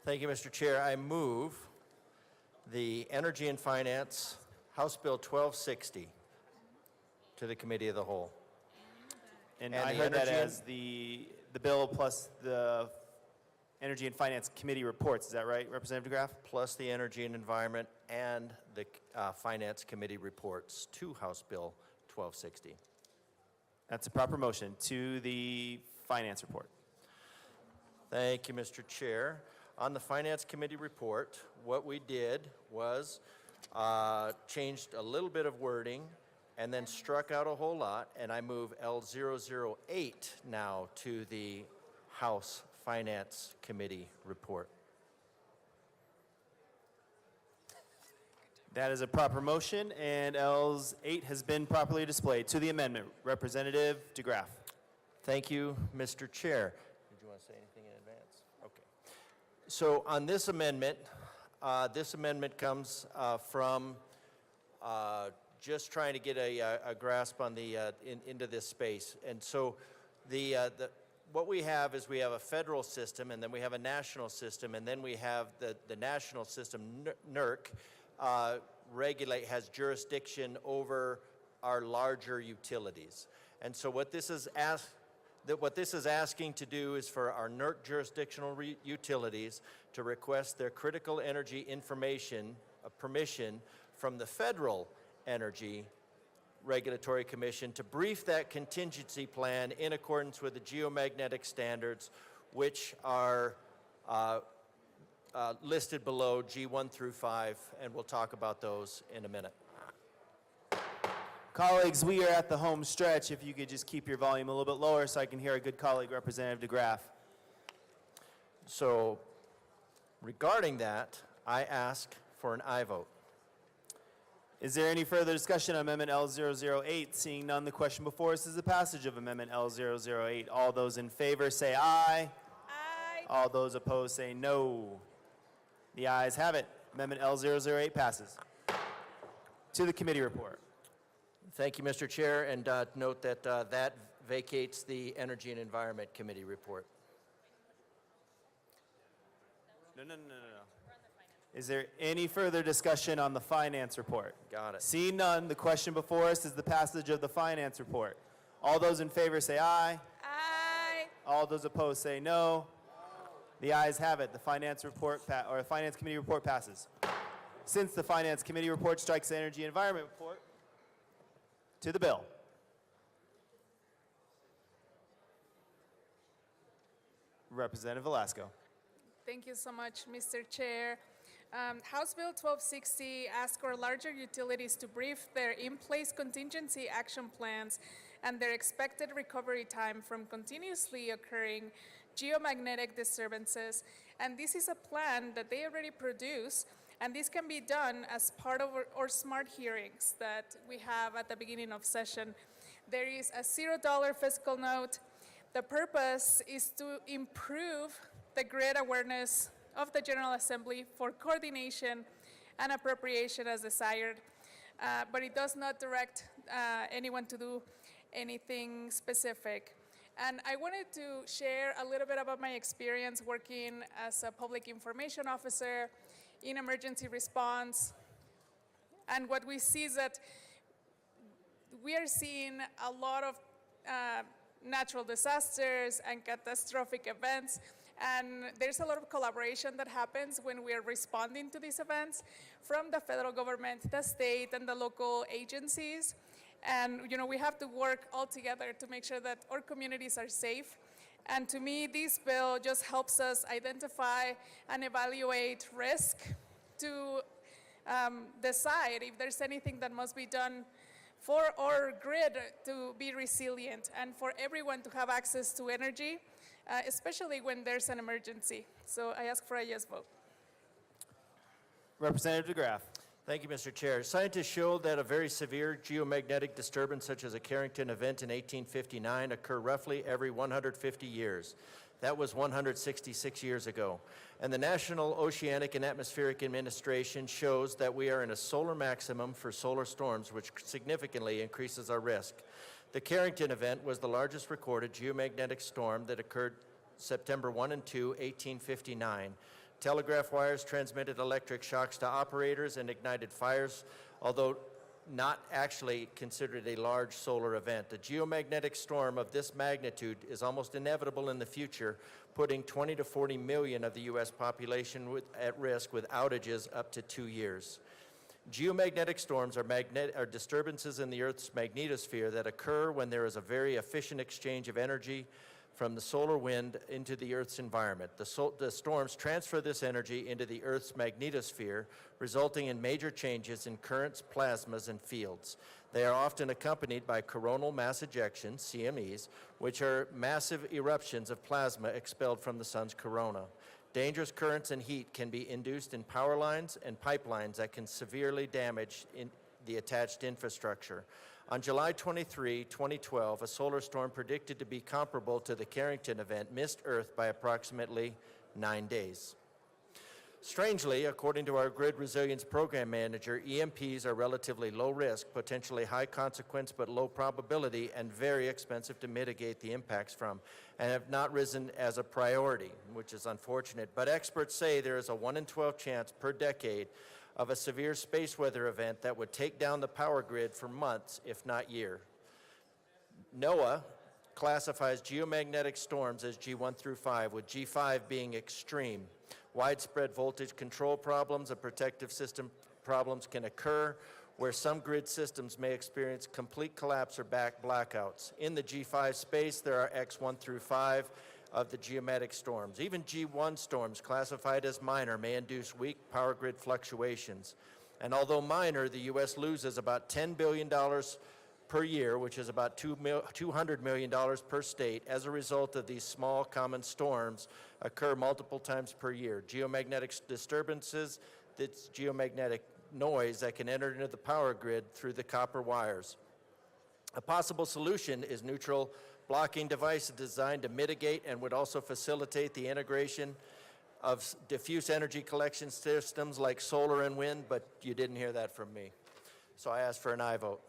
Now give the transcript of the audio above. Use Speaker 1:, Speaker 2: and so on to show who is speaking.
Speaker 1: Thank you, Mr. Chair. I move the Energy and Finance House Bill 1260 to the Committee of the Whole.
Speaker 2: And I heard that as the bill plus the Energy and Finance Committee reports. Is that right, Representative DeGraff?
Speaker 1: Plus the Energy and Environment and the Finance Committee reports to House Bill 1260.
Speaker 2: That's a proper motion to the Finance report.
Speaker 1: Thank you, Mr. Chair. On the Finance Committee report, what we did was changed a little bit of wording and then struck out a whole lot, and I move L008 now to the House Finance Committee report.
Speaker 2: That is a proper motion, and L's 8 has been properly displayed. To the amendment, Representative DeGraff.
Speaker 1: Thank you, Mr. Chair. Did you want to say anything in advance? Okay. So on this amendment comes from just trying to get a grasp on the into this space. And so what we have is we have a federal system, and then we have a national system, and then we have the national system, NERC, has jurisdiction over our larger utilities. And so what this is asking to do is for our NERC jurisdictional utilities to request their critical energy information permission from the Federal Energy Regulatory Commission to brief that contingency plan in accordance with the geomagnetic standards, which are listed below G1 through 5, and we'll talk about those in a minute.
Speaker 2: Colleagues, we are at the home stretch. If you could just keep your volume a little bit lower so I can hear our good colleague, Representative DeGraff.
Speaker 1: So regarding that, I ask for an aye vote.
Speaker 2: Is there any further discussion on Amendment L008? Seeing none, the question before us is the passage of Amendment L008. All those in favor say aye.
Speaker 3: Aye.
Speaker 2: All those opposed say no. The ayes have it. Amendment L008 passes. To the committee report.
Speaker 1: Thank you, Mr. Chair, and note that that vacates the Energy and Environment Committee report.
Speaker 2: No. Is there any further discussion on the finance report?
Speaker 1: Got it.
Speaker 2: Seeing none, the question before us is the passage of the finance report. All those in favor say aye.
Speaker 3: Aye.
Speaker 2: All those opposed say no. The ayes have it. The finance report Finance Committee report passes. Since the Finance Committee report strikes the Energy and Environment report, to the bill. Representative Velasco.
Speaker 3: Thank you so much, Mr. Chair. House Bill 1260 asks our larger utilities to brief their in-place contingency action plans and their expected recovery time from continuously occurring geomagnetic disturbances. And this is a plan that they already produce, and this can be done as part of our smart hearings that we have at the beginning of session. There is a $0 fiscal note. The purpose is to improve the grid awareness of the General Assembly for coordination and appropriation as desired, but it does not direct anyone to do anything specific. And I wanted to share a little bit about my experience working as a public information officer in emergency response. And what we see is that we are seeing a lot of natural disasters and catastrophic events. And there's a lot of collaboration that happens when we are responding to these events from the federal government, the state, and the local agencies. And we have to work all together to make sure that our communities are safe. And to me, this bill just helps us identify and evaluate risk to decide if there's anything that must be done for our grid to be resilient and for everyone to have access to energy, especially when there's an emergency. So I ask for a yes vote.
Speaker 2: Representative DeGraff.
Speaker 1: Thank you, Mr. Chair. Scientists showed that a very severe geomagnetic disturbance, such as a Carrington event in 1859, occur roughly every 150 years. That was 166 years ago. And the National Oceanic and Atmospheric Administration shows that we are in a solar maximum for solar storms, which significantly increases our risk. The Carrington event was the largest recorded geomagnetic storm that occurred September 1 and 2, 1859. Telegraph wires transmitted electric shocks to operators and ignited fires, although not actually considered a large solar event. A geomagnetic storm of this magnitude is almost inevitable in the future, putting 20 to 40 million of the U.S. population at risk with outages up to 2 years. Geomagnetic storms are disturbances in the Earth's magnetosphere that occur when there is a very efficient exchange of energy from the solar wind into the Earth's environment. The storms transfer this energy into the Earth's magnetosphere, resulting in major changes in currents, plasmas, and fields. They are often accompanied by coronal mass ejections, CMEs, which are massive eruptions of plasma expelled from the sun's corona. Dangerous currents and heat can be induced in power lines and pipelines that can severely damage the attached infrastructure. On July 23, 2012, a solar storm predicted to be comparable to the Carrington event missed Earth by approximately 9 days. Strangely, according to our Grid Resilience Program Manager, EMPs are relatively low risk, potentially high consequence but low probability, and very expensive to mitigate the impacts from, and have not risen as a priority, which is unfortunate. But experts say there is a 1 in 12 chance per decade of a severe space weather event that would take down the power grid for months, if not years. NOAA classifies geomagnetic storms as G1 through 5, with G5 being extreme. Widespread voltage control problems and protective system problems can occur, where some grid systems may experience complete collapse or blackouts. In the G5 space, there are X1 through 5 of the geometric storms. Even G1 storms, classified as minor, may induce weak power grid fluctuations. And although minor, the U.S. loses about $10 billion per year, which is about $200 million per state, as a result of these small common storms occur multiple times per year. Geomagnetic disturbances, that's geomagnetic noise that can enter into the power grid through the copper wires. A possible solution is neutral blocking devices designed to mitigate and would also facilitate the integration of diffuse energy collection systems like solar and wind, but you didn't hear that from me. So I ask for an aye vote.